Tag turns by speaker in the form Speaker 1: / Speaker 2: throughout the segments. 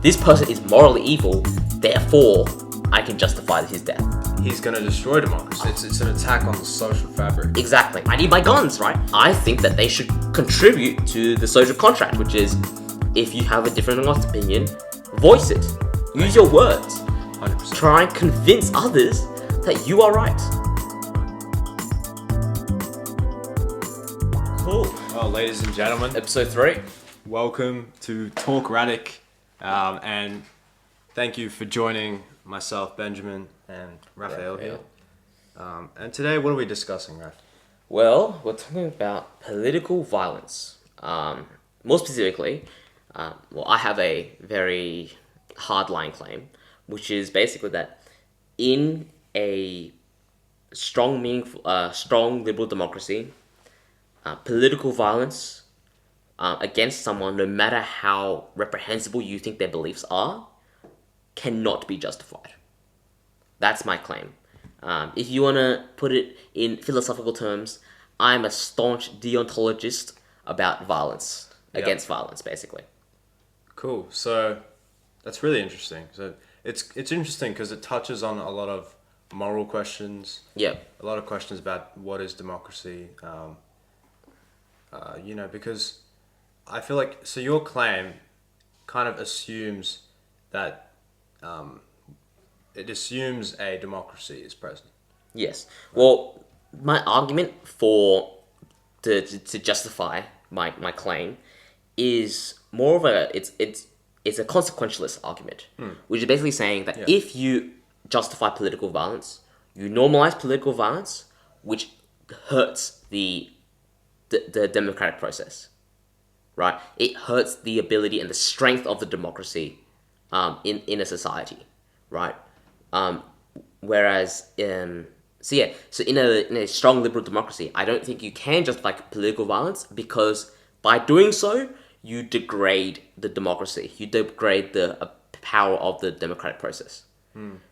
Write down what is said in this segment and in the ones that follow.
Speaker 1: this person is morally evil, therefore I can justify his death.
Speaker 2: He's going to destroy democracy. It's an attack on the social fabric.
Speaker 1: Exactly. I need my guns, right? I think that they should contribute to the social contract, which is, if you have a different opinion, voice it. Use your words.
Speaker 2: 100%.
Speaker 1: Try and convince others that you are right. Cool.
Speaker 2: Well, ladies and gentlemen,
Speaker 1: Episode 3.
Speaker 2: welcome to Talk Radic, and thank you for joining myself, Benjamin, and Raphael here. And today, what are we discussing, Raph?
Speaker 1: Well, we're talking about political violence. More specifically, I have a very hardline claim, which is basically that in a strong liberal democracy, political violence against someone, no matter how reprehensible you think their beliefs are, cannot be justified. That's my claim. If you want to put it in philosophical terms, I'm a staunch deontologist about violence, against violence, basically.
Speaker 2: Cool. So that's really interesting. So it's interesting because it touches on a lot of moral questions.
Speaker 1: Yeah.
Speaker 2: A lot of questions about what is democracy. Because I feel like your claim kind of assumes that it assumes a democracy is present. Yes.
Speaker 1: Well, my argument to justify my claim is more of it's a consequentialist argument, which is basically saying that if you justify political violence, you normalize political violence, which hurts the democratic process, right? It hurts the ability and the strength of the democracy in a society, right? So in a strong liberal democracy, I don't think you can justify political violence, because by doing so, you degrade the democracy. You degrade the power of the democratic process,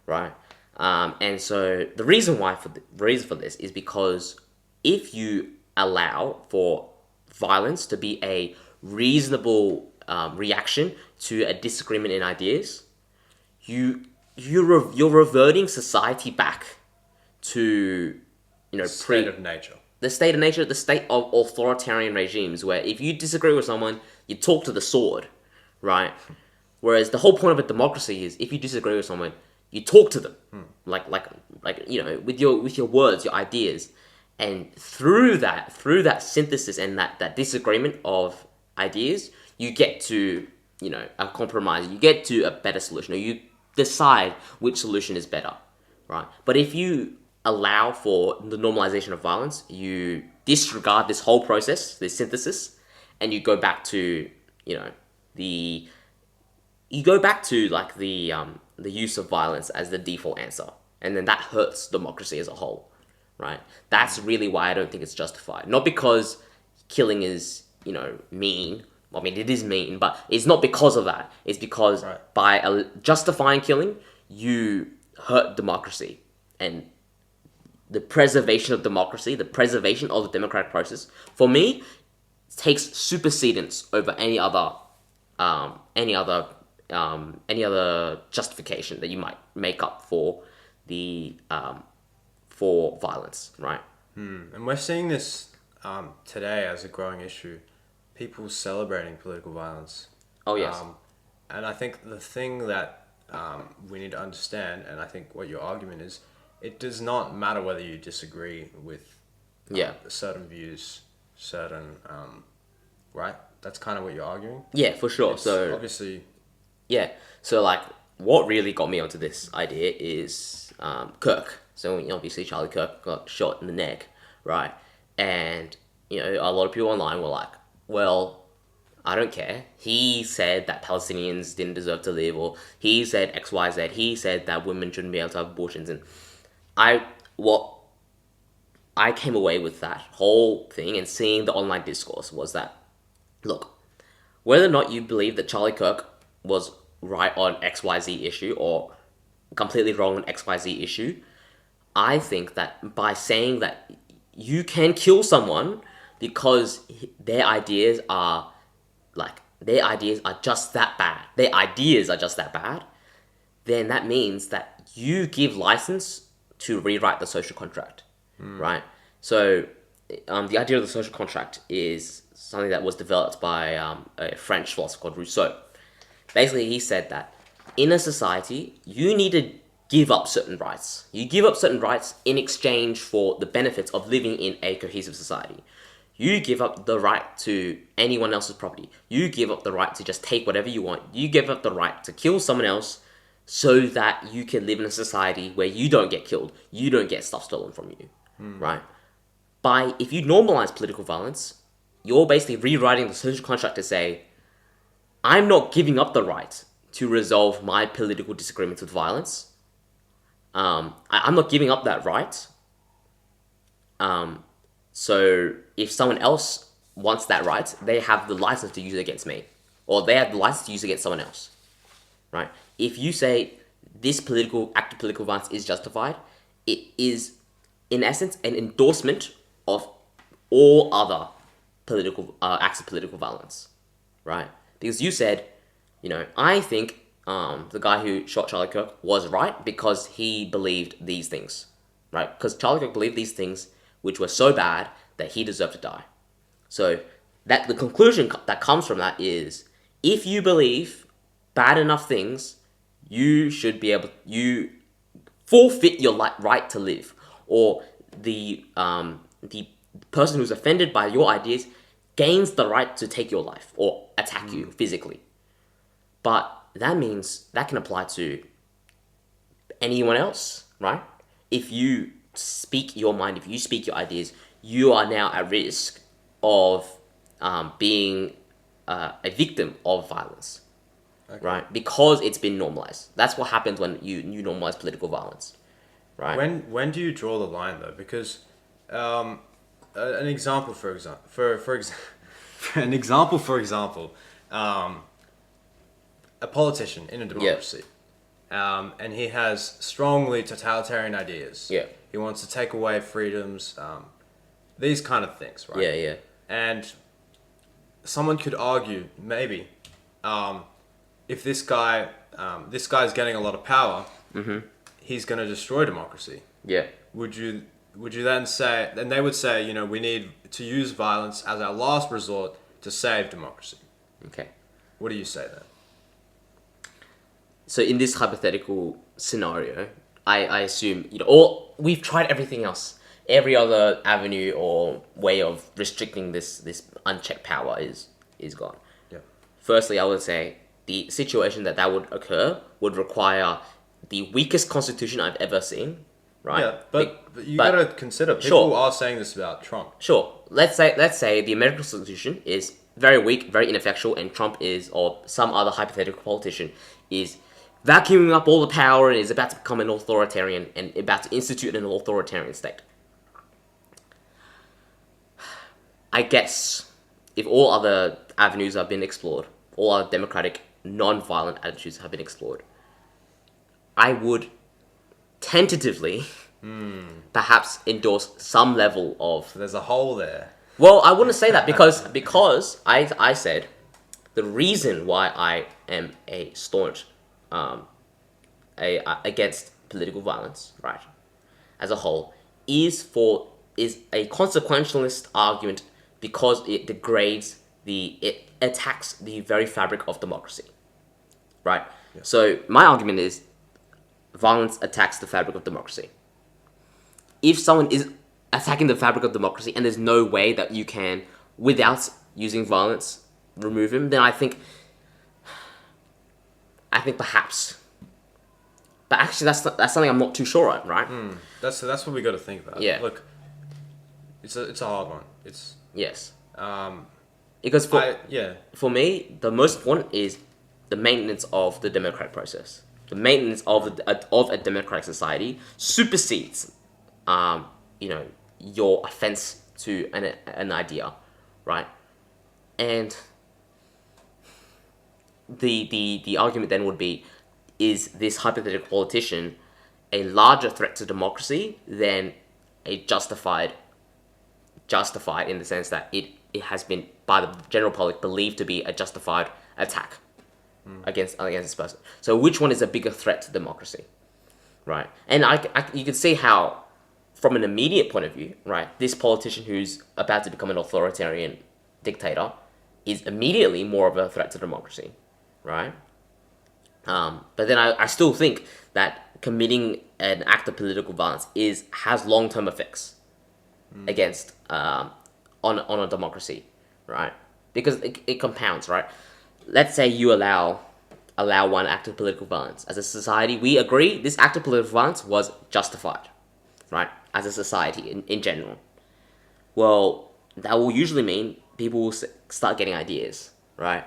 Speaker 1: right? And so the reason for this is because if you allow for violence to be a reasonable reaction to a disagreement in ideas, you're reverting society back to
Speaker 2: the state of nature.
Speaker 1: The state of nature, the state of authoritarian regimes, where if you disagree with someone, you talk to the sword, right? Whereas the whole point of a democracy is, if you disagree with someone, you talk to them, like with your words, your ideas, and through that synthesis and that disagreement of ideas, you get to a compromise. You get to a better solution, or you decide which solution is better, right? But if you allow for the normalization of violence, you disregard this whole process, this synthesis, and you go back to the use of violence as the default answer, and then that hurts democracy as a whole, right? That's really why I don't think it's justified. Not because killing is mean. I mean, it is mean, but it's not because of that. It's because by justifying killing, you hurt democracy, and the preservation of democracy, the preservation of the democratic process, for me, takes supersedence over any other justification that you might make up for violence, right?
Speaker 2: And we're seeing this today as a growing issue. People celebrating political violence.
Speaker 1: Oh yes.
Speaker 2: And I think the thing that we need to understand, and I think what your argument is, it does not matter whether you disagree with certain views, right? That's kind of what you're arguing.
Speaker 1: Yeah, for sure. So
Speaker 2: obviously,
Speaker 1: So what really got me onto this idea is Kirk. So obviously Charlie Kirk got shot in the neck, right? And a lot of people online were like, well, I don't care. He said that Palestinians didn't deserve to live, or he said XYZ. He said that women shouldn't be able to have abortions. And I came away with that whole thing and seeing the online discourse was that, look, whether or not you believe that Charlie Kirk was right on XYZ issue or completely wrong on XYZ issue, I think that by saying that you can kill someone because their ideas are their ideas are just that bad, their ideas are just that bad, then that means that you give license to rewrite the social contract, right? So, the idea of the social contract is something that was developed by a French philosopher called Rousseau. Basically, he said that in a society, you need to give up certain rights. You give up certain rights in exchange for the benefits of living in a cohesive society. You give up the right to anyone else's property. You give up the right to just take whatever you want. You give up the right to kill someone else so that you can live in a society where you don't get killed, you don't get stuff stolen from you, right? If you normalize political violence, you're basically rewriting the social contract to say, I'm not giving up the right to resolve my political disagreements with violence. I'm not giving up that right. So if someone else wants that right, they have the license to use it against me, or they have the license to use it against someone else, right? If you say this act of political violence is justified, it is, in essence, an endorsement of all other political acts of political violence, right? Because you said, I think the guy who shot Charlie Kirk was right because he believed these things, right? Because Charlie Kirk believed these things which were so bad that he deserved to die. So that the conclusion that comes from that is, if you believe bad enough things, you forfeit your right to live, or the person who's offended by your ideas gains the right to take your life or attack you physically. But that means that can apply to anyone else, right? If you speak your mind, if you speak your ideas, you are now at risk of being a victim of violence, right? Because it's been normalized. That's what happens when you normalize political violence, right?
Speaker 2: When do you draw the line though? Because an example, for example, a politician in a democracy, and he has strongly totalitarian ideas.
Speaker 1: Yeah.
Speaker 2: He wants to take away freedoms, these kind of things, right?
Speaker 1: Yeah.
Speaker 2: And someone could argue, maybe, if this guy's getting a lot of power, he's going to destroy democracy.
Speaker 1: Yeah.
Speaker 2: Would you then say? Then they would say, we need to use violence as our last resort to save democracy.
Speaker 1: Okay.
Speaker 2: What do you say then?
Speaker 1: So in this hypothetical scenario, I assume, we've tried everything else. Every other avenue or way of restricting this unchecked power is gone.
Speaker 2: Yeah.
Speaker 1: Firstly, I would say the situation that would occur would require the weakest constitution I've ever seen, right?
Speaker 2: Yeah, but you gotta consider, people are saying this about Trump.
Speaker 1: Sure. Let's say the American Constitution is very weak, very ineffectual, and Trump or some other hypothetical politician is vacuuming up all the power and is about to become an authoritarian and about to institute an authoritarian state. I guess if all other avenues have been explored, all other democratic, non-violent attitudes have been explored, I would tentatively perhaps endorse some level of...
Speaker 2: There's a hole there.
Speaker 1: Well, I wouldn't say that because I said the reason why I am a staunch against political violence, right, as a whole, is a consequentialist argument because it attacks the very fabric of democracy, right? Yeah. So my argument is violence attacks the fabric of democracy. If someone is attacking the fabric of democracy and there's no way that you can, without using violence, remove him, then I think perhaps. But actually, that's something I'm not too sure on, right?
Speaker 2: That's what we got to think about.
Speaker 1: Yeah.
Speaker 2: Look, it's a hard one.
Speaker 1: Yes. Because for me, the most important is the maintenance of the democratic process. The maintenance of a democratic society supersedes, your offense to an idea, right? And the argument then would be, is this hypothetical politician a larger threat to democracy than a justified in the sense that it it has been by the general public believed to be a justified attack against this person. So which one is a bigger threat to democracy, right? And you can see how, from an immediate point of view, right, this politician who's about to become an authoritarian dictator is immediately more of a threat to democracy, right? But then I still think that committing an act of political violence has long-term effects against on a democracy, right? Because it compounds, right? Let's say you allow one act of political violence. As a society, we agree this act of political violence was justified, right? As a society in general. Well, that will usually mean people will start getting ideas, right?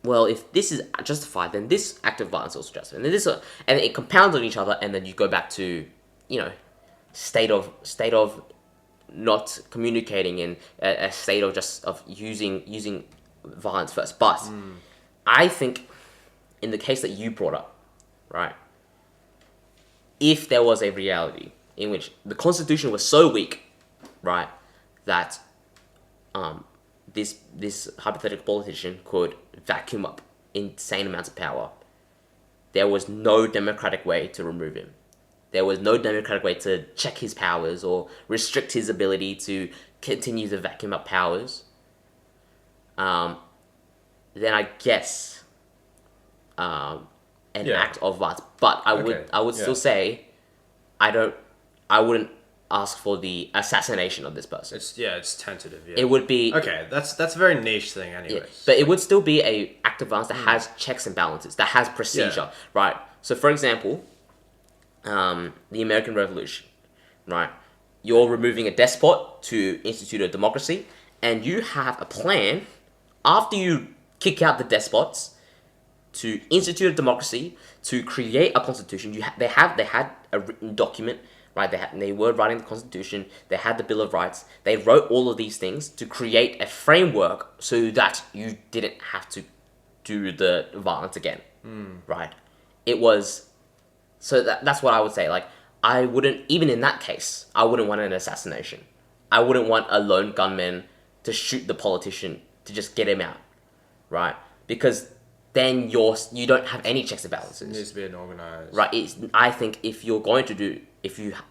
Speaker 1: Well, if this is justified, then this act of violence is also justified. And then and it compounds on each other, and then you go back to, state of not communicating in a state of using violence first. But I think in the case that you brought up, right, if there was a reality in which the Constitution was so weak, right, that this hypothetical politician could vacuum up insane amounts of power, there was no democratic way to remove him. There was no democratic way to check his powers or restrict his ability to continue to vacuum up powers. Then I guess an act of violence. But I would still say I wouldn't ask for the assassination of this person.
Speaker 2: It's tentative. Yeah,
Speaker 1: it would be
Speaker 2: okay. That's a very niche thing, anyways.
Speaker 1: Yeah, but it would still be a act of violence that has checks and balances, that has procedure, right? So, for example, the American Revolution, right? You're removing a despot to institute a democracy, and you have a plan after you kick out the despots to institute a democracy, to create a constitution. They had a written document. Right, they were writing the Constitution. They had the Bill of Rights. They wrote all of these things to create a framework so that you didn't have to do the violence again. Right? It was so that's what I would say. Like, I wouldn't, even in that case, I wouldn't want an assassination. I wouldn't want a lone gunman to shoot the politician to just get him out, right? Because then you don't have any checks and balances.
Speaker 2: It needs to be an organized.
Speaker 1: Right. I think if you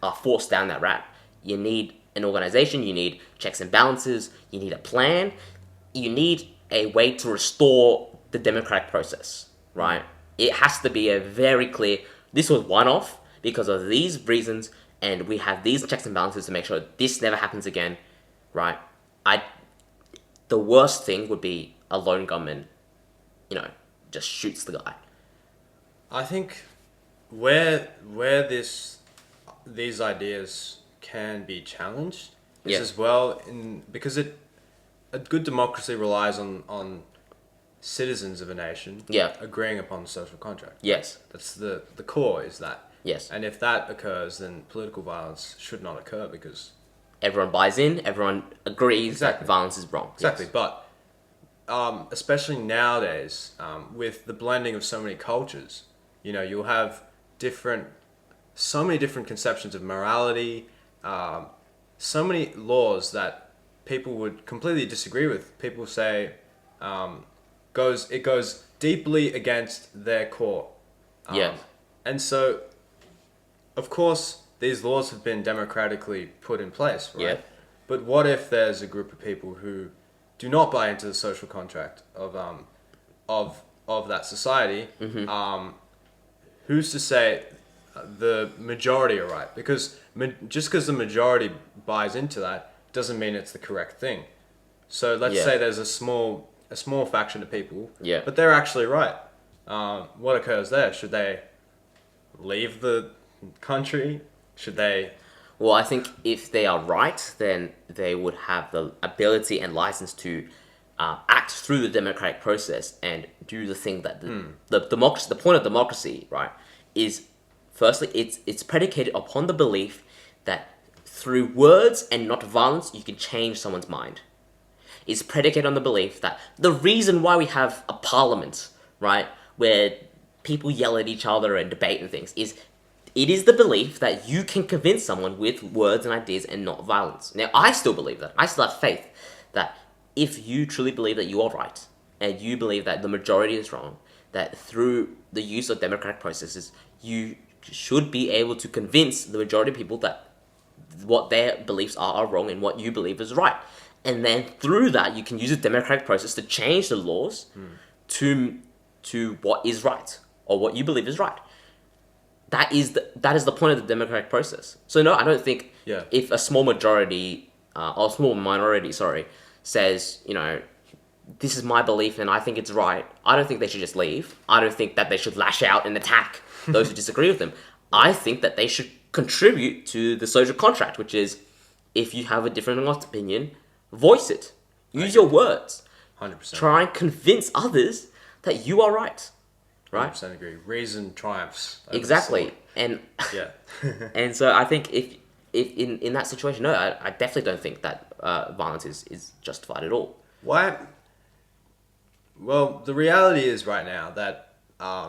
Speaker 1: are forced down that route, you need an organization, you need checks and balances, you need a plan, you need a way to restore the democratic process, right? It has to be a very clear, this was one-off because of these reasons, and we have these checks and balances to make sure this never happens again, right? The worst thing would be a lone gunman, just shoots the guy.
Speaker 2: I think where these ideas can be challenged is as well because a good democracy relies on citizens of a nation agreeing upon the social contract.
Speaker 1: Yes.
Speaker 2: That's the core is that.
Speaker 1: Yes.
Speaker 2: And if that occurs, then political violence should not occur because
Speaker 1: everyone buys in, everyone agrees that violence is wrong.
Speaker 2: Exactly.
Speaker 1: Yes.
Speaker 2: But especially nowadays, with the blending of so many cultures, you'll have so many different conceptions of morality, so many laws that people would completely disagree with. People say it goes deeply against their core. And so, of course, these laws have been democratically put in place, right?
Speaker 1: Yeah.
Speaker 2: But what if there's a group of people who do not buy into the social contract of that society?
Speaker 1: Mm-hmm.
Speaker 2: Who's to say the majority are right? Because just because the majority buys into that doesn't mean it's the correct thing. So let's say there's a small faction of people, but they're actually right. What occurs there? Should they leave the country? Should they?
Speaker 1: Well, I think if they are right, then they would have the ability and license to act through the democratic process and do the thing that the democracy. The point of democracy, right, is firstly it's predicated upon the belief that through words and not violence you can change someone's mind. It's predicated on the belief that the reason why we have a parliament, right, where people yell at each other and debate and things is. It is the belief that you can convince someone with words and ideas and not violence. Now, I still believe that. I still have faith that if you truly believe that you are right, and you believe that the majority is wrong, that through the use of democratic processes, you should be able to convince the majority of people that what their beliefs are wrong and what you believe is right. And then through that, you can use a democratic process to change the laws to what is right or what you believe is right. That is the point of the democratic process. So no, I don't think if a small majority or a small minority, says, this is my belief and I think it's right, I don't think they should just leave. I don't think that they should lash out and attack those who disagree with them. I think that they should contribute to the social contract, which is, if you have a different opinion, voice it. Use your words.
Speaker 2: 100%.
Speaker 1: Try and convince others that you are right. Right?
Speaker 2: 100% agree. Reason triumphs.
Speaker 1: Exactly. And
Speaker 2: yeah.
Speaker 1: and so I think if in that situation, no, I definitely don't think that violence is justified at all.
Speaker 2: Why? Well, the reality is right now that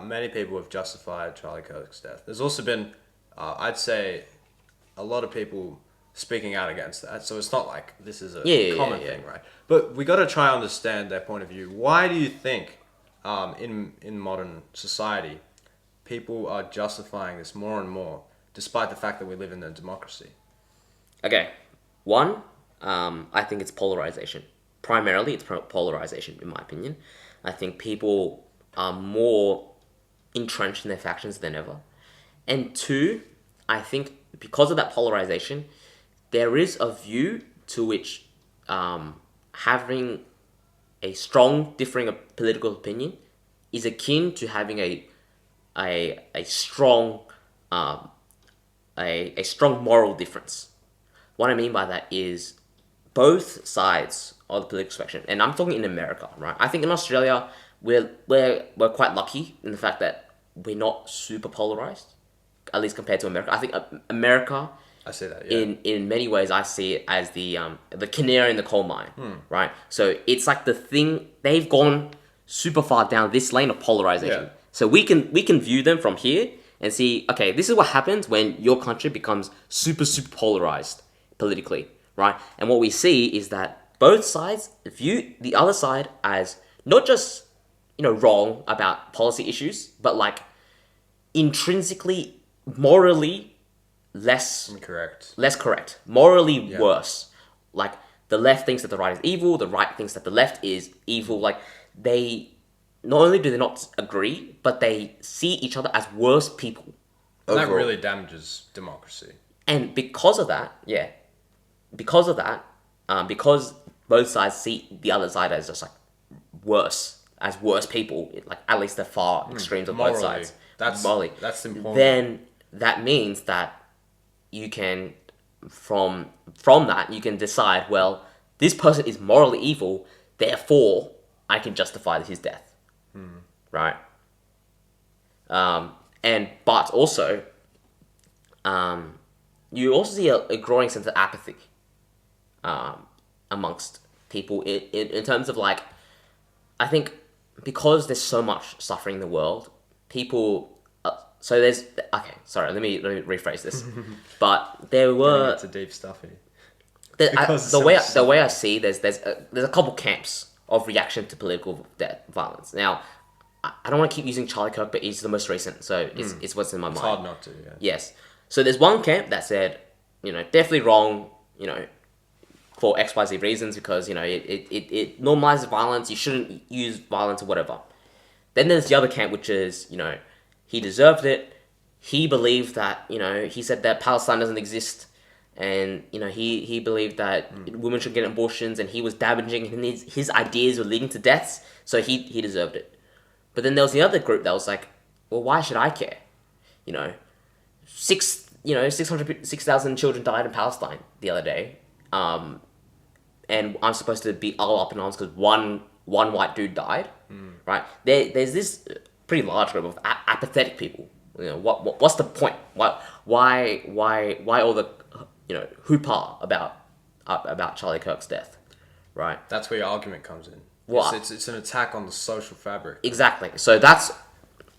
Speaker 2: many people have justified Charlie Kirk's death. There's also been, I'd say, a lot of people speaking out against that. So it's not like this is a common thing, right? But we got to try and understand their point of view. Why do you think in modern society people are justifying this more and more, despite the fact that we live in a democracy?
Speaker 1: Okay, one, I think it's polarization. Primarily, it's polarization, in my opinion. I think people are more entrenched in their factions than ever. And two, I think because of that polarization, there is a view to which having a strong differing of political opinion is akin to having a strong a strong moral difference. What I mean by that is both sides of the political spectrum, and I'm talking in America, right? I think in Australia we're quite lucky in the fact that we're not super polarized, at least compared to America. I think America,
Speaker 2: I see that, yeah.
Speaker 1: In many ways, I see it as the canary in the coal mine, right? So it's like the thing, they've gone super far down this lane of polarization.
Speaker 2: Yeah.
Speaker 1: So we can view them from here and see, okay, this is what happens when your country becomes super polarized politically, right? And what we see is that both sides view the other side as not just wrong about policy issues, but like intrinsically morally less correct, morally worse. Like the left thinks that the right is evil, the right thinks that the left is evil. Like they not only do they not agree, but they see each other as worse people.
Speaker 2: And that really damages democracy.
Speaker 1: And because of that, because both sides see the other side as just like worse people, like at least the far extremes of both sides.
Speaker 2: That's important.
Speaker 1: Then that means that you can, from that, you can decide, well, this person is morally evil, therefore I can justify his death. Right? But also, you also see a growing sense of apathy amongst people in terms of like, I think because there's so much suffering in the world, people. So there's Sorry, let me rephrase this. But there were
Speaker 2: it's a deep stuff here.
Speaker 1: The way I see there's a couple camps of reaction to political violence. Now, I don't want to keep using Charlie Kirk, but he's the most recent, so it's what's in my mind.
Speaker 2: It's hard not to. Yeah.
Speaker 1: Yes. So there's one camp that said, definitely wrong, for XYZ reasons, because it normalizes violence. You shouldn't use violence or whatever. Then there's the other camp, which is he deserved it. He believed that he said that Palestine doesn't exist, and he believed that women should get abortions, and he was damaging, and his ideas were leading to deaths, so he deserved it. But then there was the other group that was like, well, why should I care? 6,000 children died in Palestine the other day. And I'm supposed to be all up in arms because one white dude died, right? There's this pretty large group of apathetic people. What's the point? Why all the hoopah about Charlie Kirk's death, right?
Speaker 2: That's where your argument comes in.
Speaker 1: Well,
Speaker 2: it's an attack on the social fabric.
Speaker 1: Exactly. So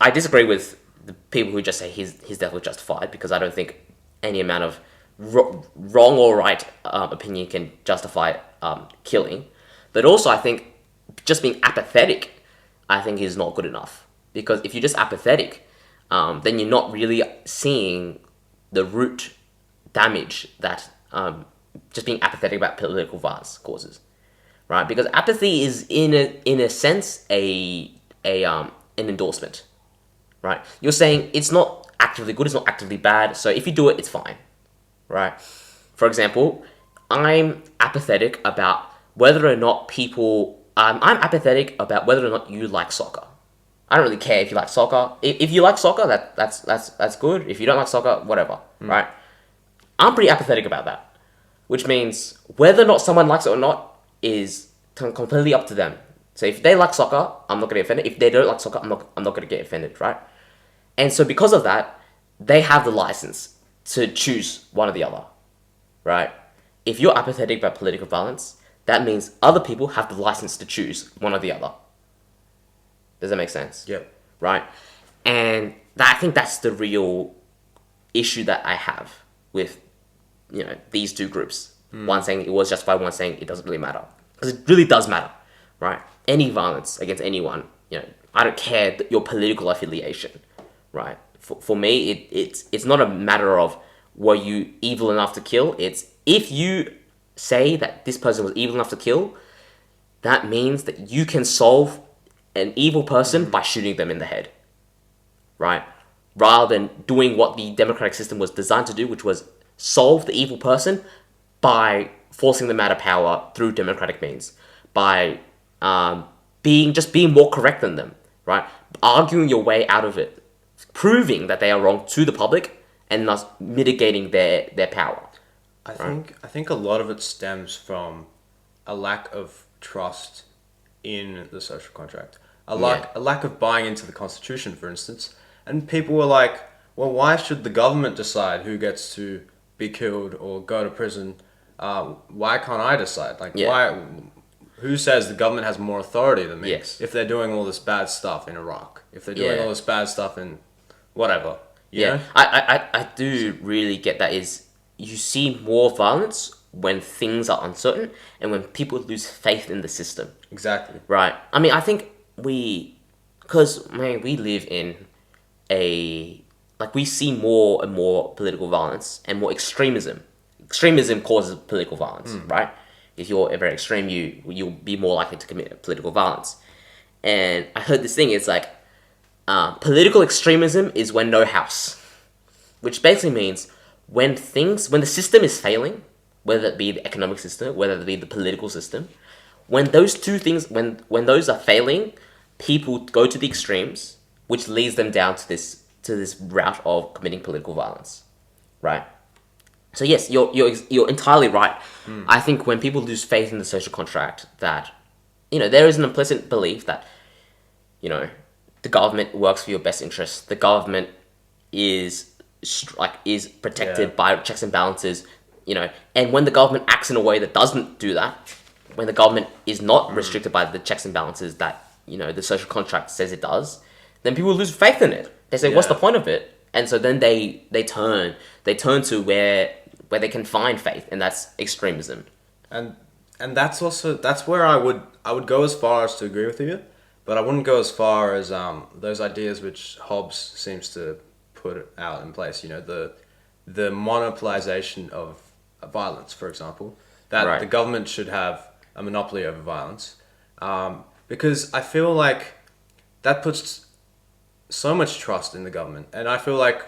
Speaker 1: I disagree with the people who just say his death was justified, because I don't think any amount of wrong or right opinion can justify killing. But also, I think just being apathetic, I think, is not good enough. Because if you're just apathetic, then you're not really seeing the root damage that just being apathetic about political violence causes, right? Because apathy is in a sense an endorsement, right? You're saying it's not actively good, it's not actively bad, so if you do it, it's fine, right? For example, I'm apathetic about whether or not people. I'm apathetic about whether or not you like soccer. I don't really care if you like soccer. If you like soccer, that's good. If you don't like soccer, whatever, right? I'm pretty apathetic about that, which means whether or not someone likes it or not is completely up to them. So if they like soccer, I'm not gonna get offended. If they don't like soccer, I'm not gonna get offended, right? And so because of that, they have the license to choose one or the other, right? If you're apathetic about political violence, that means other people have the license to choose one or the other. Does that make sense?
Speaker 2: Yep.
Speaker 1: Right? And I think that's the real issue that I have with, these two groups. One saying it was justified, one saying it doesn't really matter. Because it really does matter, right? Any violence against anyone, I don't care your political affiliation, right? For me, it's not a matter of were you evil enough to kill. It's if you say that this person was evil enough to kill, that means that you can solve an evil person by shooting them in the head, right? Rather than doing what the democratic system was designed to do, which was solve the evil person by forcing them out of power through democratic means, by being more correct than them, right? Arguing your way out of it, proving that they are wrong to the public, and thus mitigating their power.
Speaker 2: I think a lot of it stems from a lack of trust in the social contract. A lack of buying into the Constitution, for instance. And people were like, well, why should the government decide who gets to be killed or go to prison? Why can't I decide? Why? Who says the government has more authority than me?
Speaker 1: Yes.
Speaker 2: If they're doing all this bad stuff in Iraq, if they're doing all this bad stuff in whatever, you know?
Speaker 1: I do really get that. Is you see more violence when things are uncertain and when people lose faith in the system.
Speaker 2: Exactly.
Speaker 1: Right. I mean, I think we live in we see more and more political violence and more extremism. Extremism causes political violence, right? If you're very extreme, you'll be more likely to commit political violence. And I heard this thing. It's like political extremism is when no house, which basically means when the system is failing, whether it be the economic system, whether it be the political system, when those two things, when those are failing, people go to the extremes, which leads them down to this route of committing political violence, right? So yes, you're entirely right. I think when people lose faith in the social contract, that there is an implicit belief that the government works for your best interests. The government is protected by checks and balances. And when the government acts in a way that doesn't do that, when the government is not restricted by the checks and balances that the social contract says it does, then people lose faith in it. They say, "What's the point of it?" And so then they turn to where they can find faith, and that's extremism.
Speaker 2: And that's where I would go as far as to agree with you, but I wouldn't go as far as those ideas which Hobbes seems to put out in place. The monopolization of violence, for example, that the government should have a monopoly over violence, because I feel like that puts so much trust in the government, and I feel like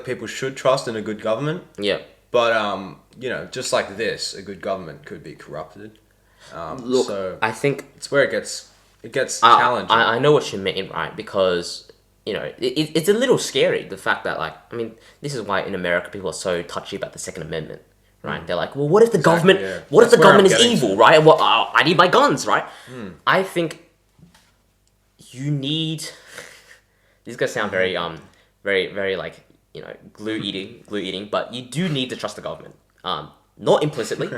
Speaker 2: people should trust in a good government.
Speaker 1: Yeah.
Speaker 2: But just like this, a good government could be corrupted.
Speaker 1: Look,
Speaker 2: so
Speaker 1: I think
Speaker 2: it's where it gets challenging.
Speaker 1: I know what you mean, right? Because it's a little scary, the fact that this is why in America people are so touchy about the Second Amendment, right? They're like, well, what if the government?
Speaker 2: Yeah.
Speaker 1: What if
Speaker 2: That's
Speaker 1: the
Speaker 2: where I'm
Speaker 1: government is
Speaker 2: getting
Speaker 1: evil,
Speaker 2: to.
Speaker 1: right? Well, I need my guns, right? I think you need. This is gonna sound very very glue eating, but you do need to trust the government. Not implicitly,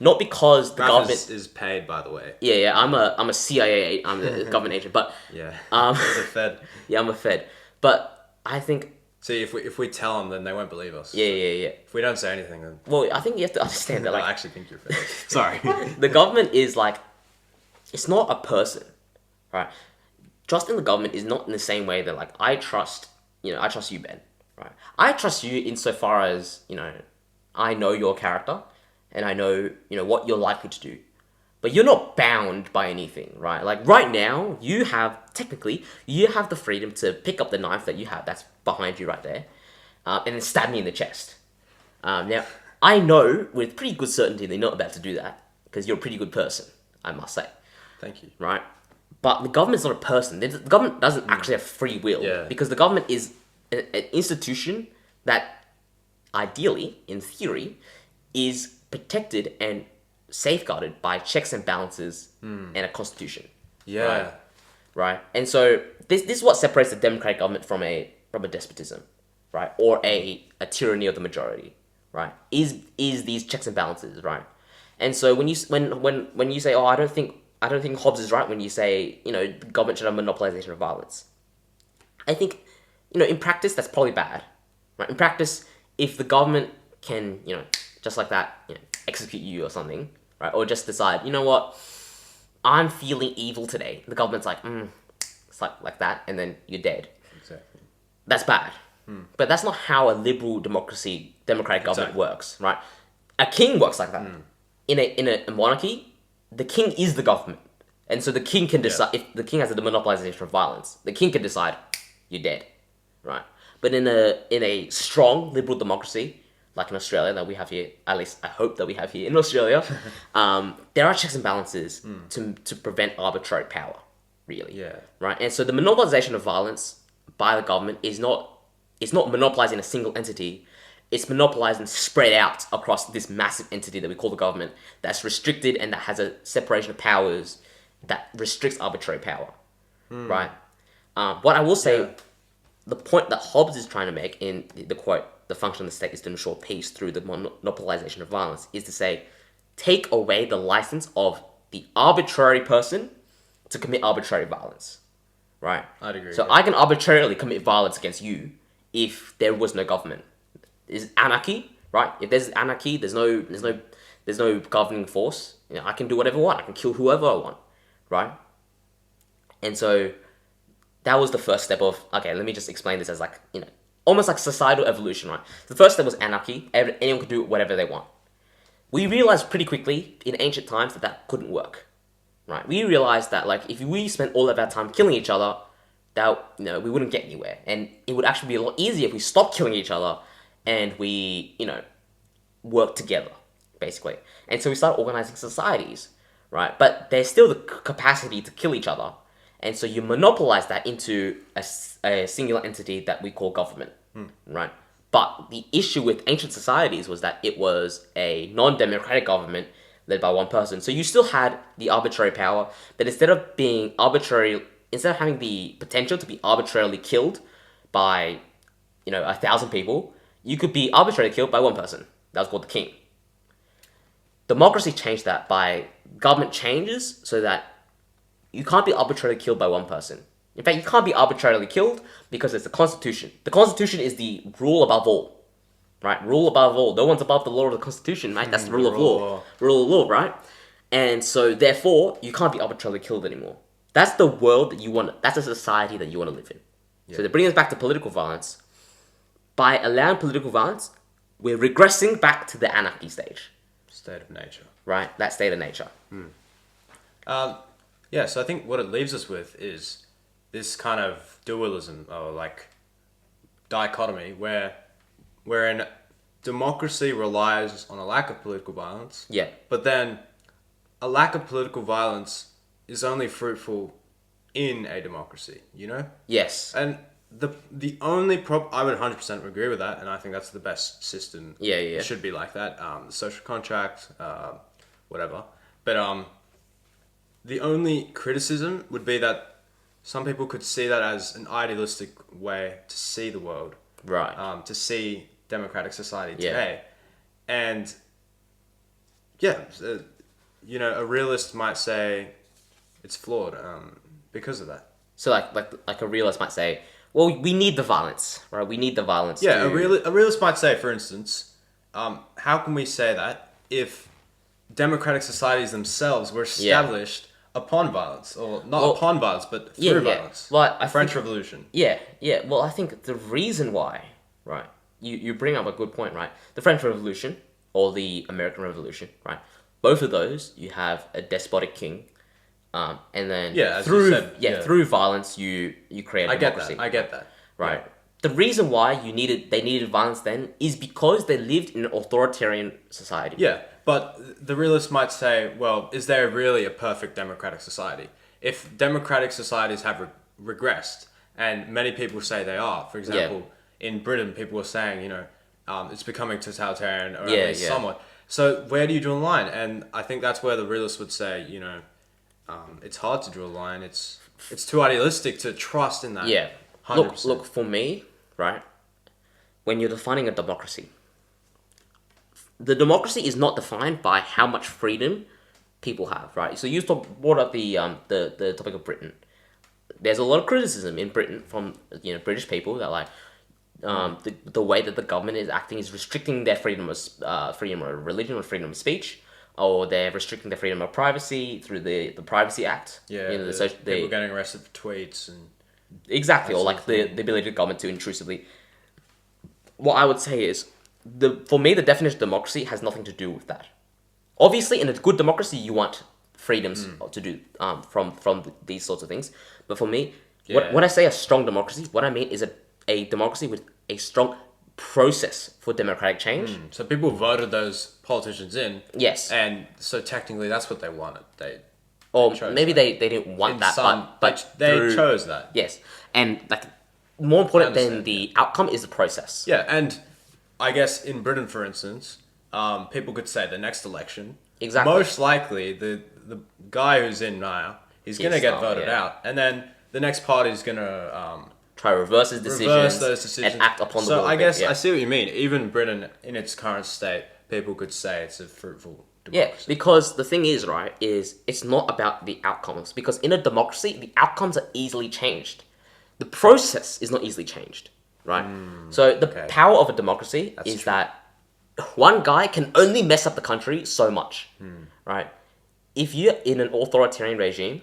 Speaker 1: not because the government
Speaker 2: is paid, by the way.
Speaker 1: Yeah. I'm a CIA. I'm a government agent, but
Speaker 2: Yeah. As a Fed.
Speaker 1: Yeah, I'm a Fed. But I think
Speaker 2: See, if we tell them, then they won't believe us.
Speaker 1: Yeah.
Speaker 2: If we don't say anything, then
Speaker 1: Well, I think you have to understand that,
Speaker 2: I
Speaker 1: like,
Speaker 2: actually think you're fake. Sorry.
Speaker 1: the government is like, it's not a person, right? Trust in the government is not in the same way that, like, I trust you, Ben, right? I trust you insofar as, I know your character and I know, what you're likely to do. But you're not bound by anything, right? Like, right now, technically, you have the freedom to pick up the knife that you have that's behind you right there, and then stab me in the chest. Now, I know with pretty good certainty that you're not about to do that, because you're a pretty good person, I must say.
Speaker 2: Thank you.
Speaker 1: Right? But the government's not a person. The government doesn't actually have free will.
Speaker 2: Yeah.
Speaker 1: Because the government is an institution that, ideally, in theory, is protected and safeguarded by checks and balances and a constitution.
Speaker 2: Yeah.
Speaker 1: Right? And so this is what separates the democratic government from a despotism, right? Or a tyranny of the majority, right? Is these checks and balances, right? And so when you say, oh, I don't think Hobbes is right when you say, the government should have monopolization of violence. I think, in practice that's probably bad, right? In practice, if the government can, just like that, execute you or something, right? Or just decide, you know what, I'm feeling evil today. The government's like, it's like that, and then you're dead.
Speaker 2: Exactly.
Speaker 1: That's bad. But that's not how a liberal democratic government works, right? A king works like that. In a monarchy, the king is the government. And so the king can decide, if the king has a monopolization of violence, the king can decide, you're dead, right? But in a strong liberal democracy, like in Australia that we have here, at least I hope that we have here in Australia, there are checks and balances to prevent arbitrary power, really.
Speaker 2: Yeah.
Speaker 1: Right? And so the monopolization of violence by the government is not monopolizing a single entity. It's monopolizing spread out across this massive entity that we call the government that's restricted and that has a separation of powers that restricts arbitrary power. Right? What I will say, the point that Hobbes is trying to make in the quote, the function of the state is to ensure peace through the monopolization of violence, is to say, take away the license of the arbitrary person to commit arbitrary violence. Right?
Speaker 2: I'd agree.
Speaker 1: So I can arbitrarily commit violence against you if there was no government. Is anarchy, right? If there's anarchy, there's no governing force. I can do whatever I want. I can kill whoever I want, right? And so that was the first step of, okay, let me just explain this as like, almost like societal evolution, right? The first step was anarchy. Anyone could do whatever they want. We realized pretty quickly in ancient times that couldn't work, right? We realized that, like, if we spent all of our time killing each other, that, we wouldn't get anywhere. And it would actually be a lot easier if we stopped killing each other and we, work together, basically. And so we started organizing societies, right? But there's still the capacity to kill each other. And so you monopolize that into a singular entity that we call government, right? But the issue with ancient societies was that it was a non-democratic government led by one person. So you still had the arbitrary power, but instead of having the potential to be arbitrarily killed by, 1,000 people, you could be arbitrarily killed by one person. That was called the king. Democracy changed that by government changes so that you can't be arbitrarily killed by one person. In fact, you can't be arbitrarily killed because it's the Constitution. The Constitution is the rule above all, right? Rule above all. No one's above the law of the Constitution, right? That's the rule of law. Rule of law, right? And so, therefore, you can't be arbitrarily killed anymore. That's the world that you want. That's a society that you want to live in. Yeah. So to bring us back to political violence, by allowing political violence, we're regressing back to the anarchy stage.
Speaker 2: State of nature.
Speaker 1: Right? That state of nature.
Speaker 2: Yeah, so I think what it leaves us with is this kind of dualism or like dichotomy wherein democracy relies on a lack of political violence.
Speaker 1: Yeah.
Speaker 2: But then a lack of political violence is only fruitful in a democracy,
Speaker 1: Yes.
Speaker 2: And the only I would 100% agree with that, and I think that's the best system.
Speaker 1: Yeah.
Speaker 2: It should be like that. The social contract, whatever. But the only criticism would be that some people could see that as an idealistic way to see the world.
Speaker 1: Right.
Speaker 2: To see democratic society today. And a realist might say it's flawed because of that.
Speaker 1: So like a realist might say, Well, we need the violence, right? We need the violence.
Speaker 2: Yeah,
Speaker 1: to...
Speaker 2: a realist might say, for instance, how can we say that if democratic societies themselves were established upon violence, or not upon violence, but through violence?
Speaker 1: Well,
Speaker 2: the French Revolution.
Speaker 1: Yeah, yeah. Well, I think the reason why, right? You bring up a good point, right? The French Revolution or the American Revolution, right? Both of those, you have a despotic king, and then
Speaker 2: as you said,
Speaker 1: through violence, you create a democracy.
Speaker 2: I get that.
Speaker 1: Right.
Speaker 2: Yeah.
Speaker 1: The reason why they needed violence then is because they lived in an authoritarian society.
Speaker 2: Yeah, but the realist might say, well, is there really a perfect democratic society? If democratic societies have regressed, and many people say they are, for example, in Britain, people are saying, it's becoming totalitarian, or at least somewhat. So where do you draw a line? And I think that's where the realist would say, it's hard to draw a line. It's too idealistic to trust in that.
Speaker 1: Yeah.
Speaker 2: 100%.
Speaker 1: Look, for me, right, when you're defining a democracy, the democracy is not defined by how much freedom people have, right? So you brought up the topic of Britain. There's a lot of criticism in Britain from British people that like the way that the government is acting is restricting their freedom of religion or freedom of speech, or they're restricting their freedom of privacy through the Privacy Act.
Speaker 2: Yeah, people getting arrested for tweets and
Speaker 1: exactly, or like the ability of the government to intrusively. What I would say is for me the definition of democracy has nothing to do with that. Obviously, in a good democracy, you want freedoms to do from these sorts of things. But for me, when I say a strong democracy, what I mean is a democracy with a strong process for democratic change.
Speaker 2: So people voted those politicians in.
Speaker 1: Yes.
Speaker 2: And so technically that's what they wanted.
Speaker 1: Or maybe they didn't want that, but
Speaker 2: they chose that.
Speaker 1: Yes. And like more important than the outcome is the process.
Speaker 2: Yeah, and I guess in Britain, for instance, people could say the next election, most likely the guy who's in now, he's going to get voted out, and then the next party is going to
Speaker 1: try to reverse those decisions and act upon the will.
Speaker 2: So I guess I see what you mean. Even Britain, in its current state, people could say it's a fruitful democracy.
Speaker 1: Yeah, because the thing is, right, is it's not about the outcomes. Because in a democracy, the outcomes are easily changed. The process is not easily changed, right? So the power of a democracy is that one guy can only mess up the country so much, right? If you're in an authoritarian regime,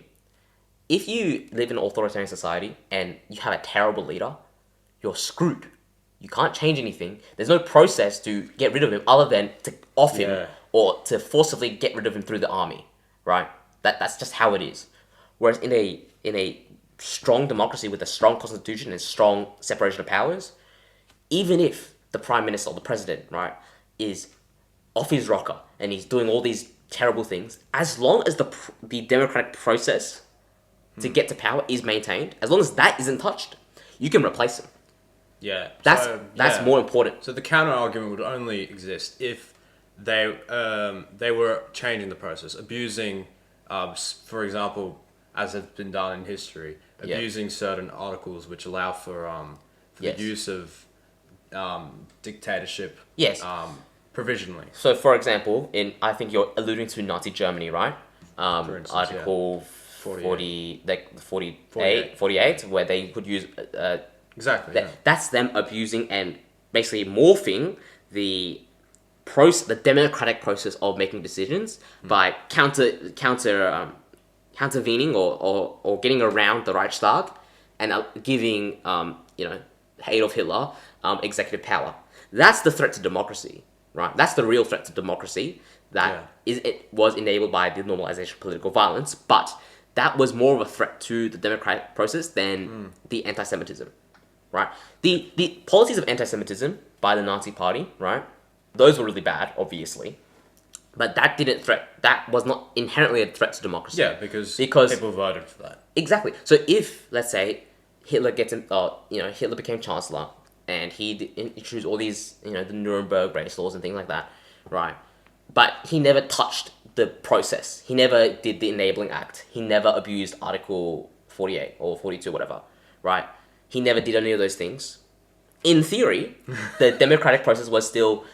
Speaker 1: if you live in an authoritarian society and you have a terrible leader, you're screwed. You can't change anything. There's no process to get rid of him other than to off him or to forcibly get rid of him through the army, right? That's just how it is. Whereas in a strong democracy with a strong constitution and strong separation of powers, even if the prime minister or the president, right, is off his rocker and he's doing all these terrible things, as long as the democratic process to get to power is maintained, as long as that isn't touched, you can replace him.
Speaker 2: Yeah,
Speaker 1: that's more important.
Speaker 2: So the counter argument would only exist if they were changing the process, abusing, for example, as has been done in history, abusing certain articles which allow for the use of dictatorship.
Speaker 1: Yes.
Speaker 2: Provisionally.
Speaker 1: So, for example, I think you're alluding to Nazi Germany, right?
Speaker 2: For instance,
Speaker 1: Article 48, where they could use
Speaker 2: exactly.
Speaker 1: That's them abusing and basically morphing the democratic process of making decisions by countervening or getting around the Reichstag and giving Adolf Hitler executive power. That's the threat to democracy, right? That's the real threat to democracy. It was enabled by the normalization of political violence, but that was more of a threat to the democratic process than the anti-Semitism, right? The policies of anti-Semitism by the Nazi Party, right? Those were really bad, obviously, but that was not inherently a threat to democracy.
Speaker 2: Yeah, because people voted for that.
Speaker 1: Exactly. So if, let's say, Hitler Hitler became chancellor and he introduced all these, the Nuremberg race laws and things like that, right? But he never touched the process. He never did the enabling act. He never abused Article 48 or 42, whatever, right? He never did any of those things. In theory, the democratic process was still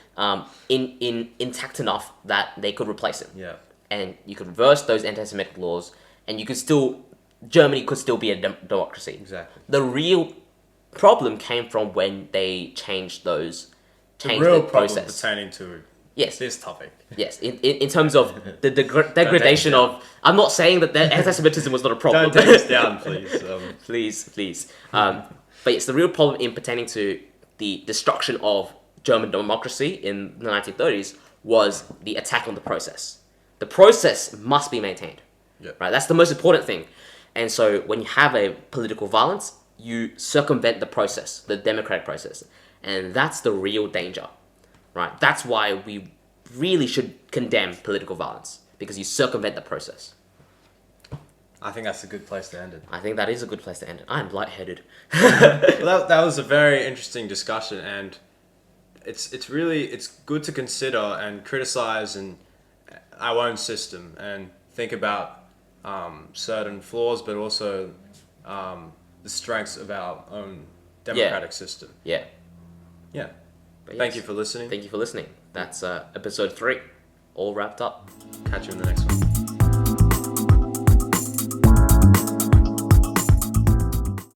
Speaker 1: intact enough that they could replace him.
Speaker 2: Yeah.
Speaker 1: And you could reverse those anti-Semitic laws, and Germany could still be a democracy.
Speaker 2: Exactly.
Speaker 1: The real problem came from when they changed
Speaker 2: The
Speaker 1: the
Speaker 2: real problem
Speaker 1: process.
Speaker 2: pertaining to
Speaker 1: Yes.
Speaker 2: this topic.
Speaker 1: Yes, in terms of the degradation
Speaker 2: down.
Speaker 1: of... I'm not saying that anti-Semitism was not a problem.
Speaker 2: Don't take us down, please.
Speaker 1: Please. But it's the real problem in pertaining to the destruction of German democracy in the 1930s was the attack on the process. The process must be maintained.
Speaker 2: Yep.
Speaker 1: Right? That's the most important thing. And so when you have a political violence, you circumvent the process, the democratic process. And that's the real danger. Right? That's why we really should condemn political violence, because you circumvent the process.
Speaker 2: I think that's a good place to end it.
Speaker 1: I think that is a good place to end it. I'm lightheaded.
Speaker 2: Well, that was a very interesting discussion, and it's good to consider and criticize our own system and think about certain flaws, but also the strengths of our own democratic system.
Speaker 1: Yeah.
Speaker 2: Yeah.
Speaker 1: But
Speaker 2: Thank
Speaker 1: yes.
Speaker 2: you for listening.
Speaker 1: Thank you for listening. That's episode 3, all wrapped up.
Speaker 2: Catch you in the next one.